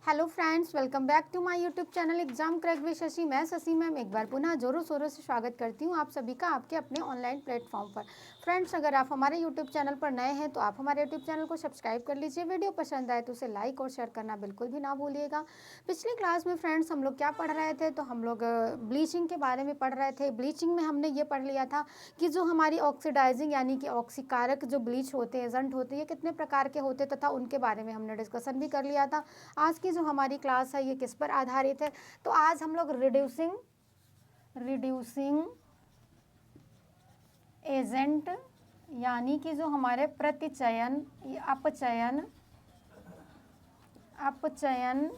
Hello friends, welcome back to my YouTube channel exam crack with Shashi. मैं Shashi ma'am एक बार पुनः जोरों शोरों से स्वागत करती हूँ आप सभी का आपके अपने ऑनलाइन प्लेटफॉर्म पर। फ्रेंड्स, अगर आप हमारे यूट्यूब चैनल पर नए हैं तो आप हमारे यूट्यूब चैनल को सब्सक्राइब कर लीजिए। वीडियो पसंद आए तो उसे लाइक और शेयर करना बिल्कुल भी ना भूलिएगा। पिछली क्लास में फ्रेंड्स हम लोग क्या पढ़ रहे थे, तो हम लोग ब्लीचिंग के बारे में पढ़ रहे थे। ब्लीचिंग में हमने ये पढ़ लिया था कि जो हमारी ऑक्सीडाइजिंग यानी कि ऑक्सीकारक जो ब्लीच होते हैं, एजेंट होते हैं, ये कितने प्रकार के होते तथा उनके बारे में हमने डिस्कशन भी कर लिया था। आज की जो हमारी क्लास है ये किस पर आधारित है, तो आज हम लोग रिड्यूसिंग एजेंट यानी कि जो हमारे प्रतिचयन अपचयन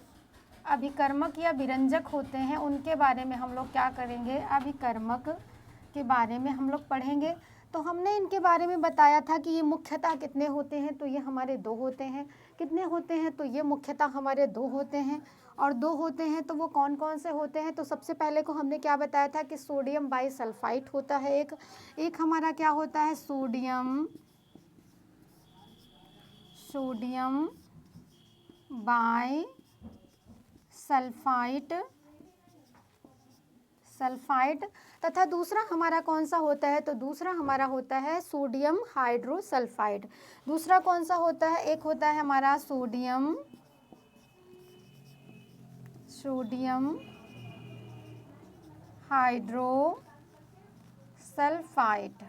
अभिकर्मक या विरंजक होते हैं उनके बारे में हम लोग क्या करेंगे, अभिकर्मक के बारे में हम लोग पढ़ेंगे। तो हमने इनके बारे में बताया था कि ये मुख्यतः कितने होते हैं, तो ये हमारे दो होते हैं। कितने होते हैं, तो ये मुख्यतः हमारे दो होते हैं। और दो होते हैं तो वो कौन कौन से होते हैं, तो सबसे पहले को हमने क्या बताया था कि सोडियम बाइसल्फाइट होता है एक हमारा क्या होता है, सोडियम सल्फाइड तथा दूसरा हमारा कौन सा होता है, तो दूसरा हमारा होता है सोडियम हाइड्रोसल्फाइड। दूसरा कौन सा होता है, एक होता है हमारा सोडियम सोडियम हाइड्रोसल्फाइड।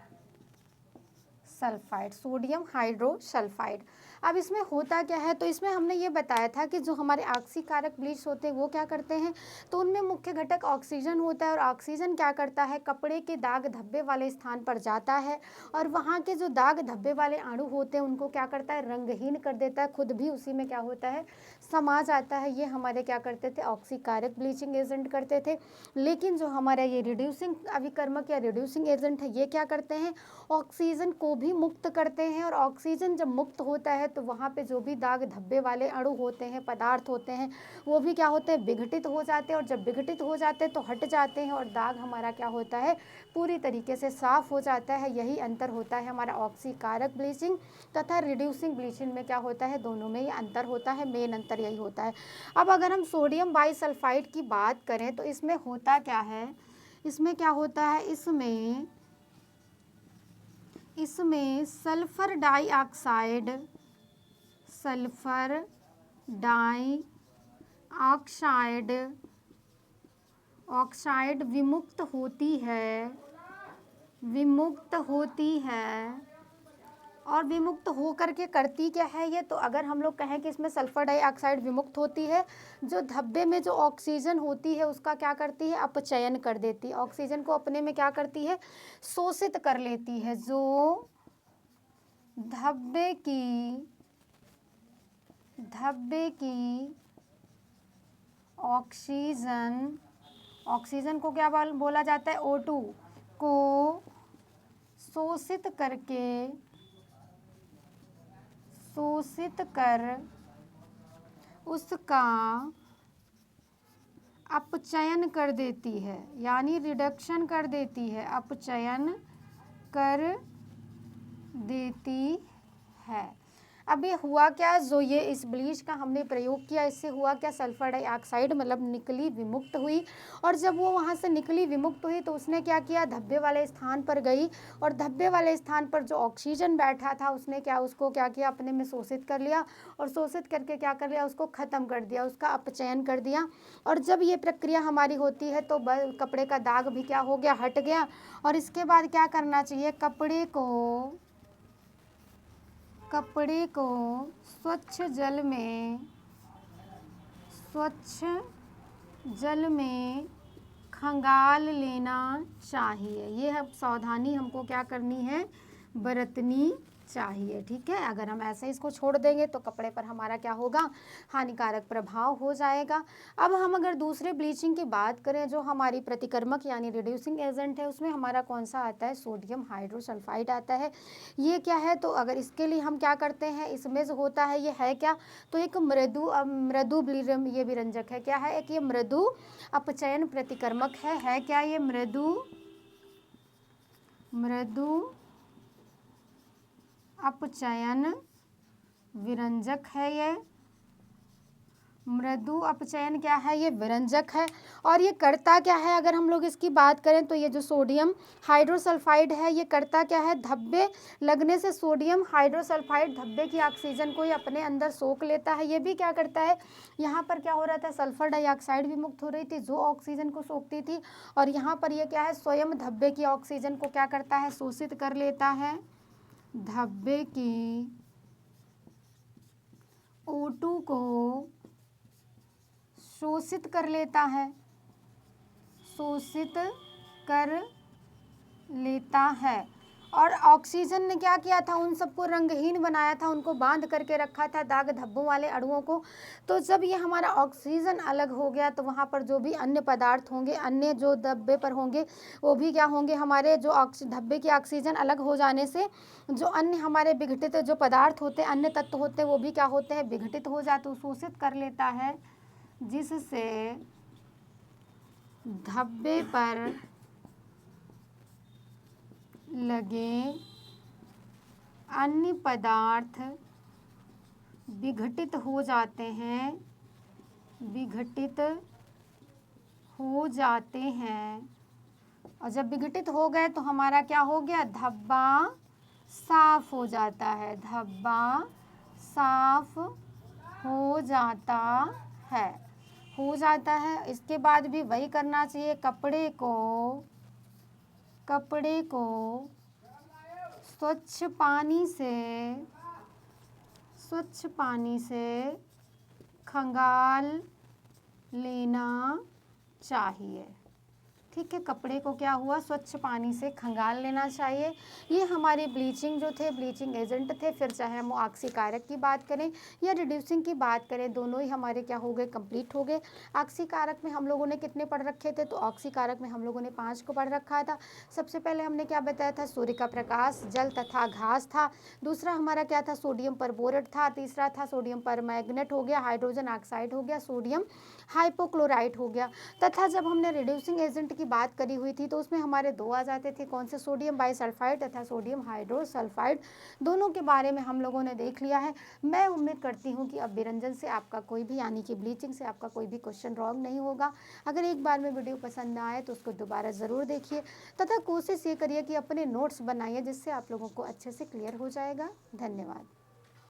अब इसमें होता क्या है, तो इसमें हमने ये बताया था कि जो हमारे ऑक्सीकारक ब्लीच होते हैं वो क्या करते हैं, तो उनमें मुख्य घटक ऑक्सीजन होता है। और ऑक्सीजन क्या करता है, कपड़े के दाग धब्बे वाले स्थान पर जाता है और वहाँ के जो दाग धब्बे वाले अणु होते हैं उनको क्या करता है, रंगहीन कर देता है, खुद भी उसी में क्या होता है, समा जाता है। ये हमारे क्या करते थे, ऑक्सीकारक ब्लीचिंग एजेंट करते थे। लेकिन जो हमारा ये रिड्यूसिंग अभिकर्मक या रिड्यूसिंग एजेंट है ये क्या करते हैं, ऑक्सीजन को भी मुक्त करते हैं। और ऑक्सीजन जब मुक्त होता है तो वहाँ पे जो भी दाग धब्बे वाले अणु होते हैं, पदार्थ होते हैं, वो भी क्या होते हैं, विघटित हो जाते हैं। और जब विघटित हो जाते हैं तो हट जाते हैं और दाग हमारा क्या होता है, पूरी तरीके से साफ हो जाता है। यही अंतर होता है हमारा ऑक्सीकारक ब्लीचिंग तथा रिड्यूसिंग ब्लीचिंग में। क्या होता है, दोनों में ये अंतर होता है, मेन अंतर यही होता है। अब अगर हम सोडियम बाइसल्फाइड की बात करें तो इसमें होता क्या है, इसमें क्या होता है, इसमें सल्फर डाइऑक्साइड विमुक्त होती है। और विमुक्त होकर के करती क्या है ये, तो अगर हम लोग कहें कि इसमें सल्फर डाइऑक्साइड विमुक्त होती है, जो धब्बे में जो ऑक्सीजन होती है उसका क्या करती है, अपचयन कर देती है। ऑक्सीजन को अपने में क्या करती है, शोषित कर लेती है। जो धब्बे की ऑक्सीजन को क्या बोला जाता है, O2 को शोषित कर उसका अपचयन कर देती है, यानी रिडक्शन कर देती है, अपचयन कर देती है। अब ये हुआ क्या, जो ये इस ब्लीच का हमने प्रयोग किया, इससे हुआ क्या, सल्फर डाइऑक्साइड मतलब निकली, विमुक्त हुई। और जब वो वहाँ से निकली, विमुक्त हुई, तो उसने क्या किया, धब्बे वाले स्थान पर गई और धब्बे वाले स्थान पर जो ऑक्सीजन बैठा था उसने उसको क्या किया, अपने में शोषित कर लिया। और शोषित करके क्या कर लिया, उसको ख़त्म कर दिया, उसका अपचयन कर दिया। और जब ये प्रक्रिया हमारी होती है तो कपड़े का दाग भी क्या हो गया, हट गया। और इसके बाद क्या करना चाहिए, कपड़े को स्वच्छ जल में खंगाल लेना चाहिए। ये सावधानी हमको क्या करनी है, बरतनी चाहिए। ठीक है, अगर हम ऐसे इसको छोड़ देंगे तो कपड़े पर हमारा क्या होगा, हानिकारक प्रभाव हो जाएगा। अब हम अगर दूसरे ब्लीचिंग की बात करें, जो हमारी प्रतिकर्मक यानी रिड्यूसिंग एजेंट है, उसमें हमारा कौन सा आता है, सोडियम हाइड्रोसल्फाइड आता है। ये क्या है, तो अगर इसके लिए हम क्या करते हैं, इसमें जो होता है ये है क्या, तो एक मृदु ये विरंजक है। क्या है, एक ये मृदु अपचयन प्रतिकर्मक है क्या, ये मृदु अपचयन विरंजक है। ये मृदु अपचयन क्या है, ये विरंजक है। और ये करता क्या है, अगर हम लोग इसकी बात करें तो ये जो सोडियम हाइड्रोसल्फाइड है ये करता क्या है, धब्बे लगने से सोडियम हाइड्रोसल्फाइड धब्बे की ऑक्सीजन को ये अपने अंदर सोख लेता है। ये भी क्या करता है, यहाँ पर क्या हो रहा था, सल्फर डाइऑक्साइड भी मुक्त हो रही थी जो ऑक्सीजन को सोखती थी, और यहाँ पर ये क्या है, स्वयं धब्बे की ऑक्सीजन को क्या करता है, शोषित कर लेता है। धब्बे की O2 को शोषित कर लेता है, शोषित कर लेता है। और ऑक्सीजन ने क्या किया था, उन सबको रंगहीन बनाया था, उनको बांध करके रखा था दाग धब्बों वाले अणुओं को। तो जब ये हमारा ऑक्सीजन अलग हो गया तो वहाँ पर जो भी अन्य पदार्थ होंगे, अन्य जो धब्बे पर होंगे वो भी क्या होंगे, हमारे जो धब्बे की ऑक्सीजन अलग हो जाने से जो अन्य हमारे विघटित जो पदार्थ होते हैं, अन्य तत्व होते हैं, वो भी क्या होते हैं, विघटित हो जाते, शोषित कर लेता है, जिससे धब्बे पर लगे अन्य पदार्थ विघटित हो जाते हैं, विघटित हो जाते हैं। और जब विघटित हो गए तो हमारा क्या हो गया, धब्बा साफ हो जाता है, धब्बा साफ हो जाता है, हो जाता है। इसके बाद भी वही करना चाहिए, कपड़े को स्वच्छ पानी से खंगाल लेना चाहिए। ठीक है, कपड़े को क्या हुआ, स्वच्छ पानी से खंगाल लेना चाहिए। ये हमारे ब्लीचिंग जो थे, ब्लीचिंग एजेंट थे, फिर चाहे हम ऑक्सीकारक की बात करें या रिड्यूसिंग की बात करें, दोनों ही हमारे क्या हो गए, कंप्लीट हो गए। ऑक्सीकारक में हम लोगों ने कितने पढ़ रखे थे, तो ऑक्सीकारक में हम लोगों ने 5 को पढ़ रखा था। सबसे पहले हमने क्या बताया था, सूर्य का प्रकाश, जल तथा घास था। दूसरा हमारा क्या था, सोडियम परबोरेट था। तीसरा था सोडियम परमैंगनेट हो गया, हाइड्रोजन ऑक्साइड हो गया, सोडियम हाइपोक्लोराइट हो गया। तथा जब हमने रिड्यूसिंग एजेंट की बात करी हुई थी तो उसमें हमारे 2 आ जाते थे, कौन से, सोडियम बाइसल्फाइड तथा सोडियम हाइड्रोसल्फाइड। दोनों के बारे में हम लोगों ने देख लिया है। मैं उम्मीद करती हूँ कि अब विरंजन से आपका कोई भी, यानी कि ब्लीचिंग से आपका कोई भी क्वेश्चन रॉन्ग नहीं होगा। अगर एक बार में वीडियो पसंद आए तो उसको दोबारा ज़रूर देखिए, तथा कोशिश ये करिए कि अपने नोट्स बनाइए, जिससे आप लोगों को अच्छे से क्लियर हो जाएगा। धन्यवाद।